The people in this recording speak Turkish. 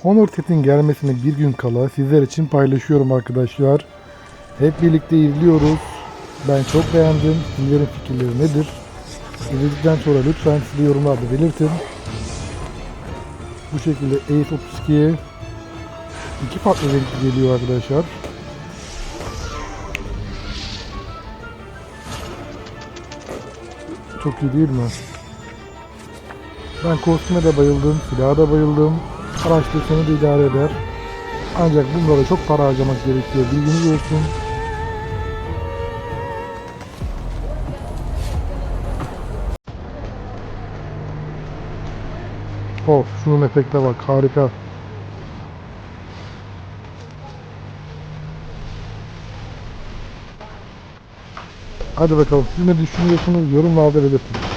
Honor set'in gelmesine bir gün kala sizler için paylaşıyorum arkadaşlar. Hep birlikte izliyoruz. Ben çok beğendim. Sizlerin fikirleri nedir? İzledikten sonra lütfen siz de yorumlarda belirtin. Bu şekilde Ace 32'ye iki farklı renkli geliyor arkadaşlar. Çok iyi değil mi? Ben kostüme de bayıldım, silaha da bayıldım. Araç deseni de idare eder. Ancak bunlara çok para harcamak gerekiyor. Bilginiz olsun. Of, şunun efekte bak, harika. Hadi bakalım, siz ne düşünüyorsunuz? Yorumlarda belirtin.